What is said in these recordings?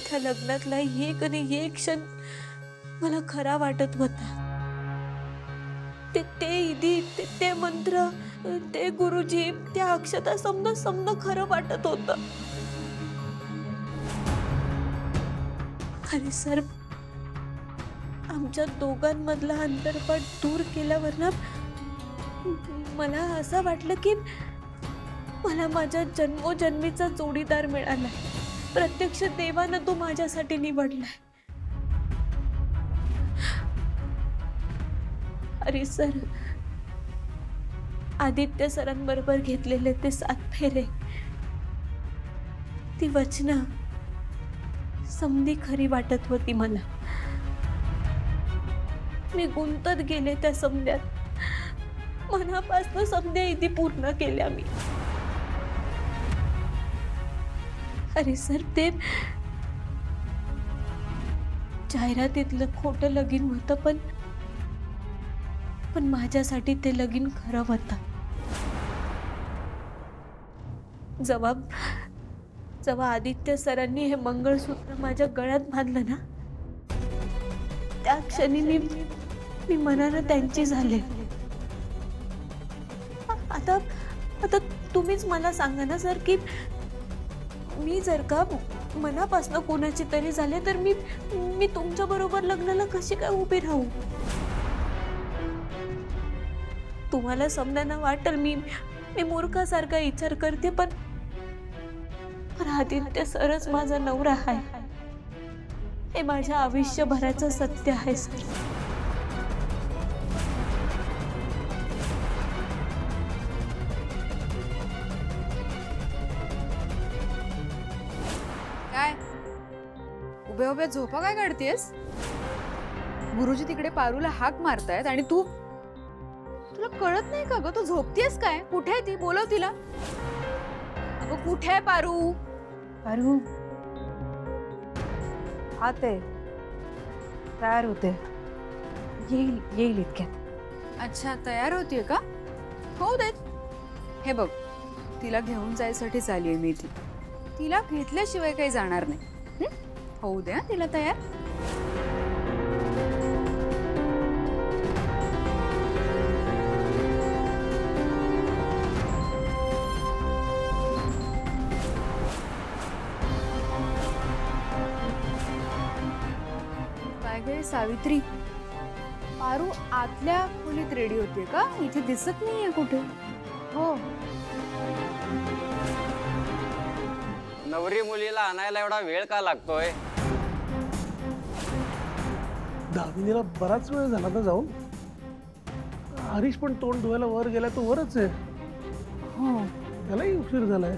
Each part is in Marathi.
त्या लग्नातला एक आणि एक क्षण मला खरा वाटत होता। ते ईदी, ते मंत्र, ते गुरुजी, त्या अक्षता समजा खरं वाटत होतं। अरे सर, आमच्या दोघांमधला अंतरपट दूर केल्यावर ना मला असं वाटलं की मला माझ्या जन्मोजन्मीचा जोडीदार मिळाला। प्रत्यक्ष देवानं तो माझ्यासाठी निवडलाय। अरे सर, आदित्य सरांबरोबर घेतलेले ते 7 फेरे, ती वचनं समधी खरी वाटत होती मला। मी गुंतत गेले त्या समध्यात। मनापासून समध्या इथे पूर्ण केल्या मी। अरे सर, ते जाहिरातीतलं खोटं लगीन होतं, पण माझ्यासाठी ते लगीन खरं होतं। जेव्हा आदित्य सरांनी हे मंगळसूत्र माझ्या गळ्यात बांधलं ना, त्या क्षणी मी मनानं त्यांची झाले। आता तुम्हीच मला सांगा ना सर, की मी जर का मनापासून कोणाची तरी झाले तर मी तुमच्या बरोबर लग्नाला कशी काय उभी राहू? तुम्हाला समजायला वाटेल मी मूर्खासारखा विचार करते, पण आदित्य सरच माझा नवरा आहे, हे माझ्या आयुष्यभराचं सत्य आहे सर। काय उभे उभे झोपा काय काढतेस? गुरुजी तिकडे पारूला हाक मारतायत आणि तुला कळत नाही का ग? तू झोपतेस काय? कुठे आहे ती? बोलव तिला। अगं कुठे आहे पारू? पारू आते तयार होते, येईल इतक्यात। अच्छा, तयार होतीये का? हो देत। हे बघ, तिला घेऊन जायसाठीच आलीये मी इथे। तिला घेतल्याशिवाय काही जाणार नाही। होऊ दे तिला तयार। काय गे सावित्री, पारू आतल्या खोलीत रेडी होतीये का? इथे दिसत नाहीये कुठे। हो, नवरी मुलीला आणायला एवढा वेळ का लागतोय? दामिनीला बराच वेळ झाला ना जाऊन। हरीश पण तोंड धुवायला वर गेला, तो वरच आहे। हो, त्यालाही उशीर झालाय।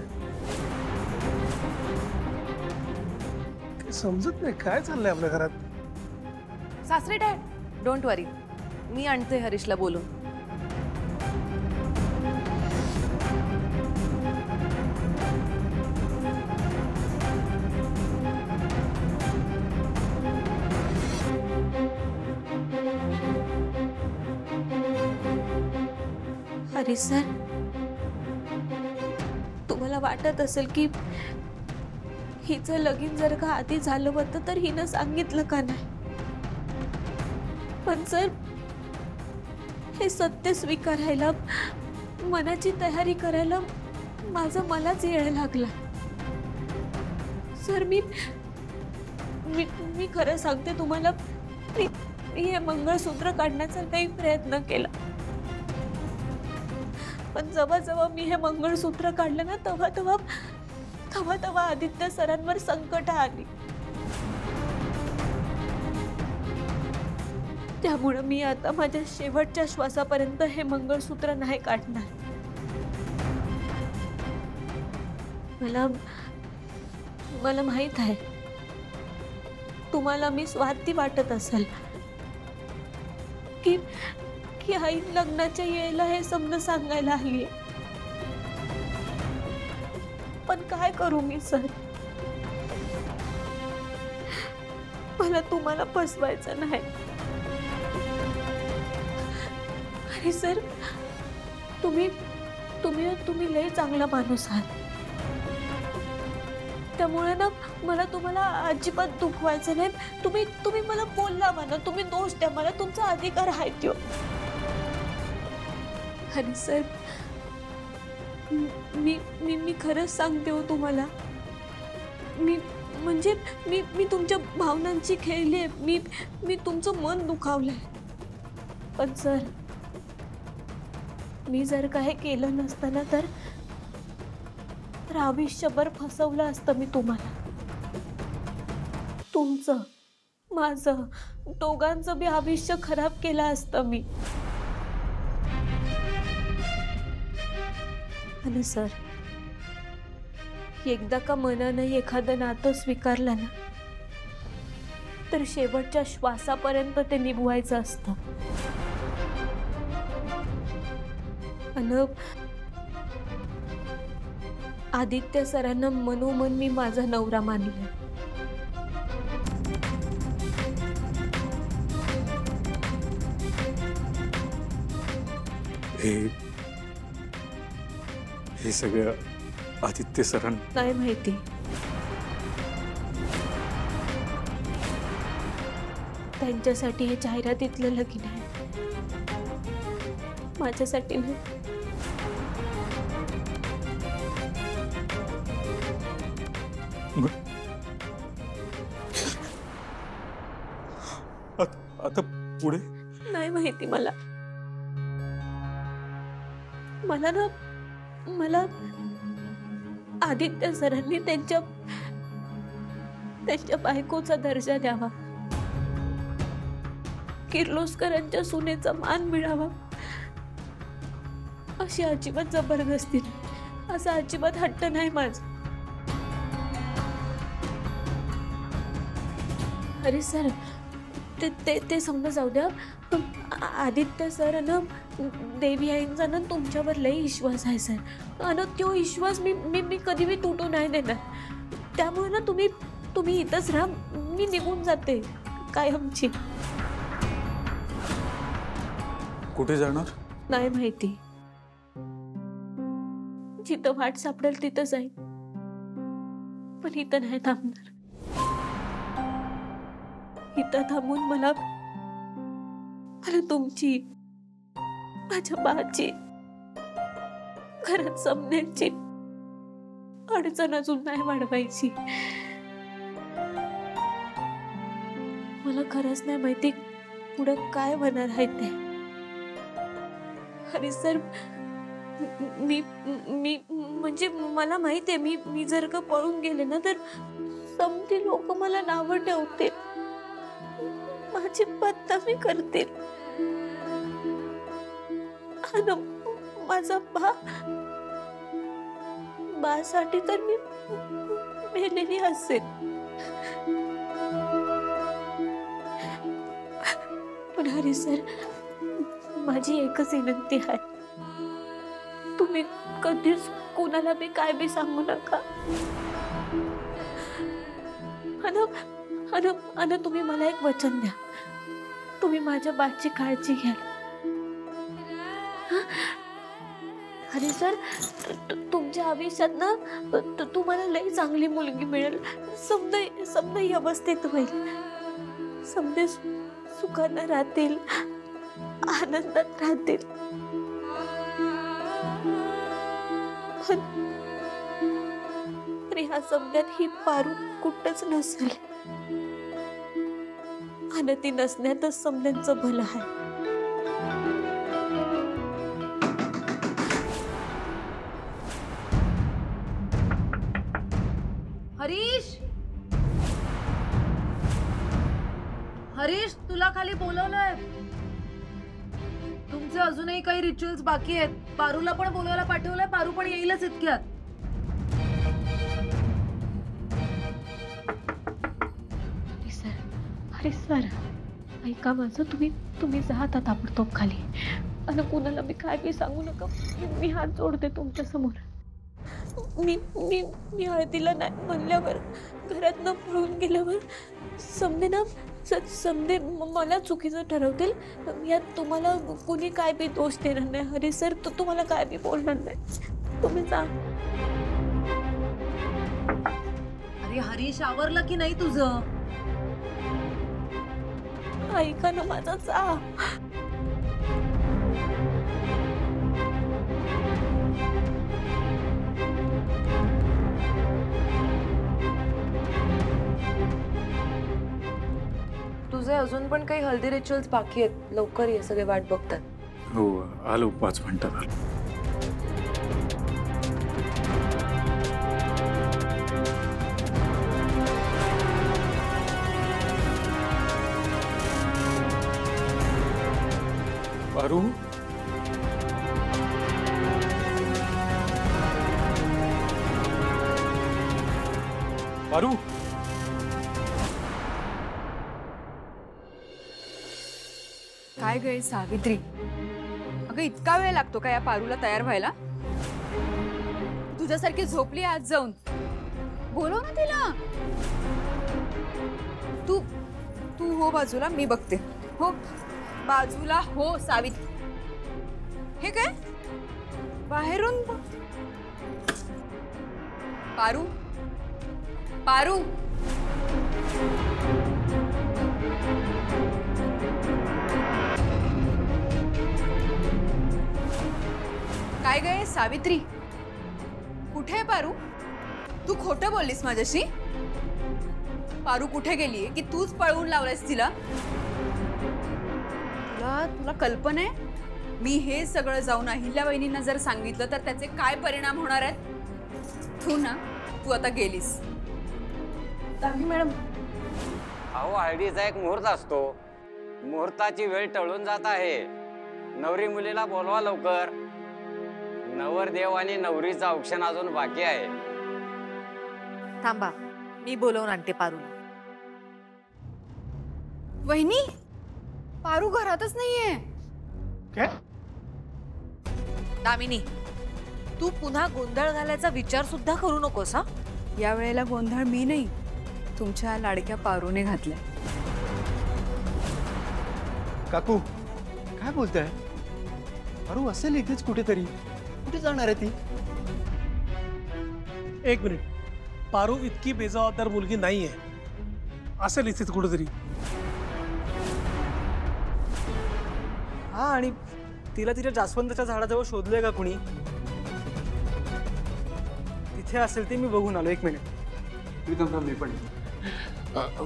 समजत नाही काय चाललंय आपल्या घरात। सासरे डॅड, डोंट वरी, मी आणते हरीशला बोलून। अरे सर, तुम्हाला वाटत असेल की हिचं लगीन जर का आधी झालं होतं तर हिनं सांगितलं का नाही, पण सर हे सत्य स्वीकारायला, मनाची तयारी करायला मलाच येळ लागला। सर, मी खरं सांगते तुम्हाला, मी हे मंगळसूत्र काढण्याचा काही प्रयत्न केला, पण जेव्हा मी हे मंगळसूत्र काढलं ना, तेव्हा आदित्य सरांवर संकट आली। त्यामुळे मी आता माझ्या शेवटच्या श्वासापर्यंत हे मंगळसूत्र नाही काढणार। मला माहित आहे तुम्हाला मी स्वार्थी वाटत असेल की आई लग्नाच्या वेळेला हे समज सांगायला आली, पण काय करू मी सर? मला तुम्हाला फसवायचं नाही। अरे सर, तुम्ही लय चांगला माणूस आहात, त्यामुळे ना मला तुम्हाला अजिबात दुखवायचं नाही. तुम्ही तुम्ही मला बोलला म्हणा, तुम्ही दोष द्या मला, तुमचा अधिकार आहे तो. आणि सर मी मी मी खरंच सांगते हो तुम्हाला, मी म्हणजे मी तुमच्या भावनांची खेळली आहे. मी तुमचं मन दुखावलंय. पण सर मी जर काही केलं नसतं ना तर आयुष्यभर फसवलं असतं मी तुम्हाला. तुमचं माझं दोघांचं बी आयुष्य खराब केलं असतं मी. आणि सर एकदा का मनानं एखादं नातं स्वीकारलं ना तर शेवटच्या श्वासापर्यंत ते निभवायचं असतं. आणि आदित्य सरांना मनोमन मी माझा नवरा मानले. हे सगळं आदित्य सरांना नाही माहिती. त्यांच्यासाठी हे जाहिरातीतलं लगीन आहे, माझ्यासाठी नाही. आता पुढे नाही माहिती मला. मला ना मला आदित्य सरांनी त्यांच्या बायकोचा दर्जा द्यावा, किर्लोस्करांच्या सुनेचा मान मिळावा, अशी अजिबात जबरदस्ती नाही, असा अजिबात हट्ट नाही माझा. अरे सर ते समजा जाऊ द्या. आदित्य सर ना देवी आईंचा ना तुमच्यावर लई विश्वास आहे सर. आणि तो विश्वास मी कधी बी तुटू नाही देणार. त्यामुळे ना तुम्ही इथंच राहा, मी निघून जाते कायमची. कुठे जाणार नाही माहिती. जिथं वाट सापडेल तिथं जाईल, पण इथं नाही थांबणार. इथं थांबून मला तुमची, माझ्या बाची, घरात समण्याची अडचण अजून नाही वाढवायची. मला खरंच नाही माहिती पुढं काय होणार आहे ते. अरे सर मी म्हणजे मला माहिती आहे मी जर का पळून गेले ना तर समधी लोक मला नावं ठेवतील, माझी बदनामी करतील. आणि माझा बासाठी तर मी मेलेली असेल. पण हरी सर माझी एकच विनंती आहे, तुम्ही कधीच कोणाला बी काय बी सांगू नका. आणि तुम्ही मला एक वचन द्या, तुम्ही माझ्या बाची काळजी घ्याल. अरे सर तुमच्या आयुष्यात ना तुम्हाला लई चांगली मुलगी मिळेल. समजा व्यवस्थित होईल, समजे सुखानं राहतील, आनंदात राहतील. पण ह्या समजात ही पारू कुठंच नसेल. आणि ती नसण्यातच समजांचं भलं आहे. हरीश तुला खाली बोलवलंय. तुमचे अजूनही काही रिच्युअल्स बाकी आहेत. पारूला पण बोलवायला पाठवलंय, पारू पण येईलच इतक्यात. अरे सर ऐका माझं, तुम्ही जात ताबडतोब खाली. आणि कुणाला मी काय बी सांगू नका. मी हात जोडते तुमच्या समोर. मी हळदीला नाही म्हणल्यावर, घरातनं पळून गेल्यावर समजे मला चुकीचं ठरवतील. यात तुम्हाला कुणी काय बी दोष देणार नाही. हरी सर तुम्हाला काय बी बोलणार नाही. तुम्ही जा. अरे हरीश आवरलं की नाही तुझं? ऐका ना माझा जा. तुझे अजून पण काही हल्दी रिच्युअल्स बाकी आहेत. लवकर ये, सगळे वाट बघतात. हो आलो 5 मिनिटात आलो. पारू पारू काय गं सावित्री, अगं इतका वेळ लागतो का या पारूला तयार व्हायला? तुझ्यासारखी झोपली आज जाऊन. बोलव ना तिला. तू तू हो बाजूला, मी बघते. हो बाजूला हो सावित्री. हे काय बाहेरून पारू पारू काय गं सावित्री, कुठे आहे पारू? तू खोटं बोललीस माझ्याशी. पारू कुठे गेलीये की तूच पळवून लावलंयस तिला? तुला कल्पना आहे मी हे सगळं जाऊन अहिल्या वहिनींना जर सांगितलं तर त्याचे काय परिणाम होणार आहेत? तू आता गेलीस. मॅडम, अहो हळदीचा एक मुहूर्त असतो. मुहूर्ताची वेळ टळून जात आहे. नवरी मुलीला बोलवा लवकर. नवरदेव आणि नवरीचं औक्षण अजून बाकी आहे. थांबा, मी बोलवून आणते पारूला. वहिनी, पारू घरातच नाहीये. काय? दामिनी, तू पुन्हा गोंधळ घालायचा विचार सुद्धा करू नकोस. हा, या वेळेला गोंधळ मी नाही, तुमच्या लाडक्या पारूने घातलाय. काकू काय बोलताय? पारू असेल इथेच कुठेतरी. कुठे जाणार आहे ती? एक मिनिट, पारू इतकी बेजबाबदार मुलगी नाहीये. असेल इथेच कुठेतरी. हा, आणि तिला तिच्या जास्वंदाच्या झाडाजवळ शोधलंय का कुणी? तिथे असेल ते मी बघून आलो. 1 मिनिट. मी पण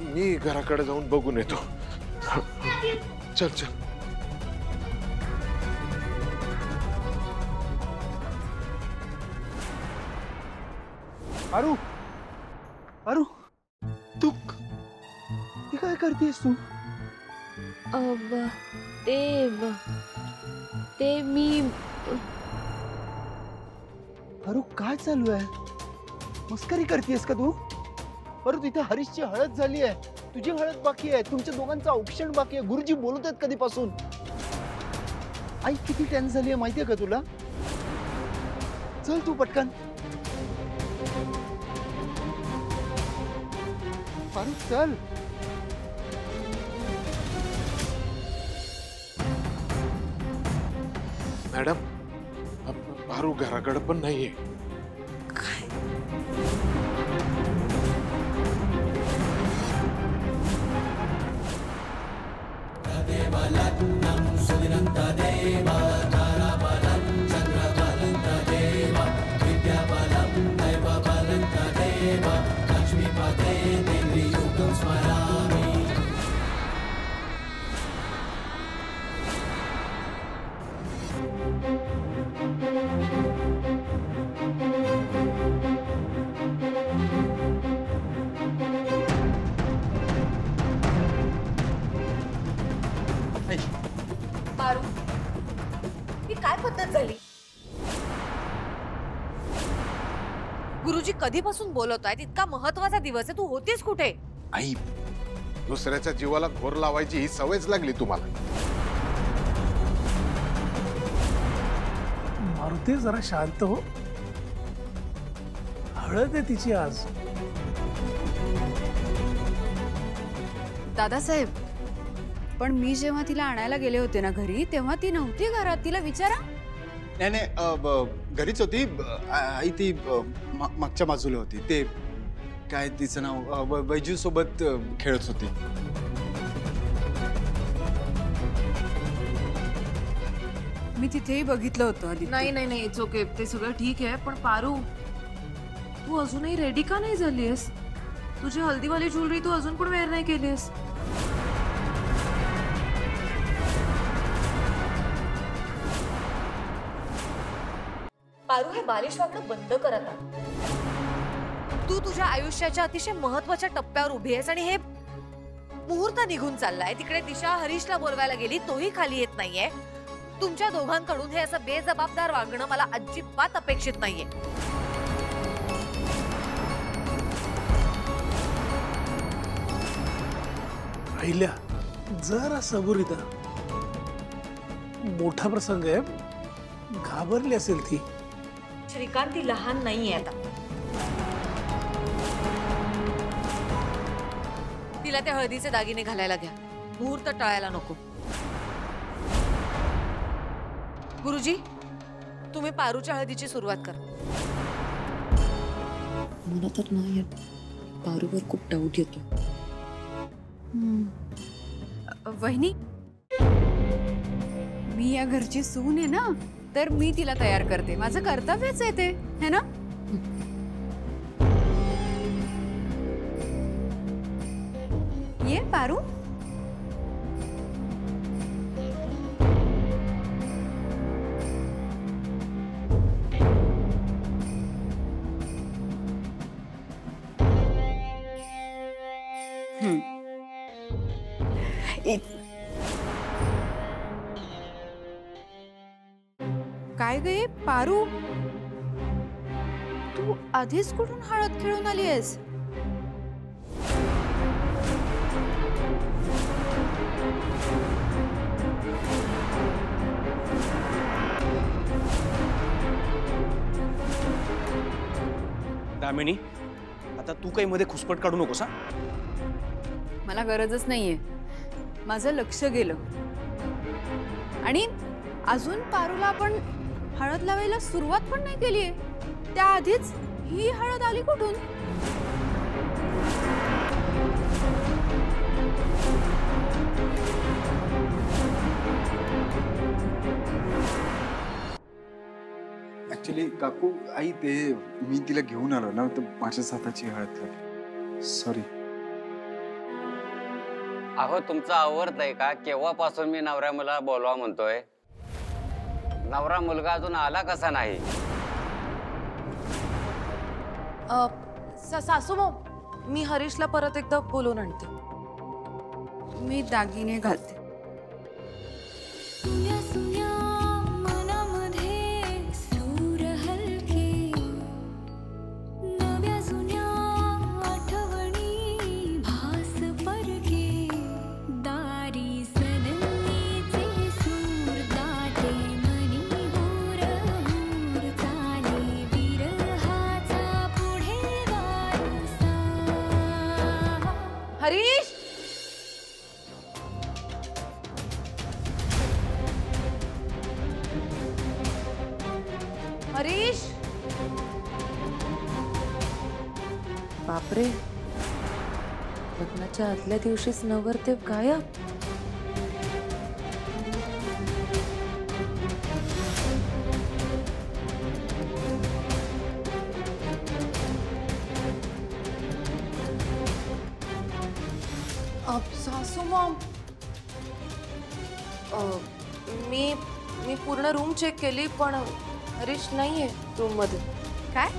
मी घराकडे जाऊन बघून येतो. चल चल. पारू पारू तू ती काय करतेस तू? ते मी पारू काय चालू आहे? मस्करी करतेस का तू? पारू तिथे हरीशची हळद झाली आहे, तुझी हळद बाकी आहे, तुमच्या दोघांचं औक्षण बाकी आहे. गुरुजी बोलत आहेत कधीपासून. आई किती टेन्स झाली आहे माहितीये का तुला? चल तू पटकन. पारू चल. मॅडम, पारू घराकडे पण नाहीये. पारू, ही काय पद्धत झाली? गुरुजी कधीपासून बोलवतायत? इतका महत्वाचा दिवस आहे, तू होतीस कुठे? आई, दुसऱ्याच्या जीवाला घोर लावायची ही सवयच लागली तुम्हाला. मारुती जरा शांत हो. हळद आहे तिची आज. दादासाहेब, पण मी जेव्हा तिला आणायला गेले होते ना घरी, तेव्हा ती नव्हती घरात. तिला विचारा. नाही घरीच होती. आई ती मागच्या बाजूला होती. ते काय तिचं नाव बैजू सोबत खेळत होती. मी तिथेही बघितलं होतं आधी. नाही नाही नाही, इट्स ओके, ते सगळं ठीक आहे. पण पारू, तू अजूनही रेडी का नाही झालीस? तुझी हल्दीवाली ज्वेलरी तू अजून पण वेअर नाही केलीस. पारू, हे बालिश वागणं बंद कर आता. तू तुझ्या आयुष्याच्या अतिशय महत्वाच्या टप्प्यावर उभी आहेस आणि हे मुहूर्त निघून चाललाय. तिकडे दिशा हरीशला बोलवायला गेली, तोही खाली येत नाहीये. तुमच्या दोघांकडून हे असं बेजबाबदार वागणं मला अजिबात अपेक्षित नाहीये. अहिल्या, जरा सबुरीता. मोठा प्रसंग आहे, घाबरली असेल ती. श्रीकांत, ती लहान नाहीये आता. तिला ते हळदीचे दागिने घालायला घ्या, मुहूर्त टाळायला नको. गुरुजी, तुम्ही पारूच्या हळदीची सुरुवात करा. मला तर नाही येत, पारूवर खूप डाऊट येतो. वहिनी, मी या घरची सून आहे ना, तर मी तिला तयार करते. माझं कर्तव्यच आहे ते, है ना? ये पारू. काय गे पारू, तू आधीच कुठून हळद खेळून आली आहेस? दामिनी, आता तू काही मध्ये खुसपट काढू नकोस हा. मला गरजच नाहीये. माझं लक्ष गेलं आणि अजून पारूला आपण हळद लावायला सुरुवात पण नाही केलीये. त्याआधीच ही हळद आली कुठून? ऍक्च्युली काकू, आई, ते मी तिला घेऊन आलो ना, तर माझ्याच हाताची हळद लागली. सॉरी. अहो, तुमचं आवडतंय का? केव्हापासून मी नवऱ्या मुलाला बोलवा म्हणतोय. नवरा मुलगा अजून आला कसा नाही? सासूबाऊ, मी हरीशला परत एकदा बोलून आणते. मी दागिने घालते. हरीश, हरीश. बापरे, लग्नाच्या आदल्या दिवशीच नवरदेव गायब. सासूबाऊ, मी पूर्ण रूम चेक केली पण हरीश नाहीये रूम मध्ये. काय?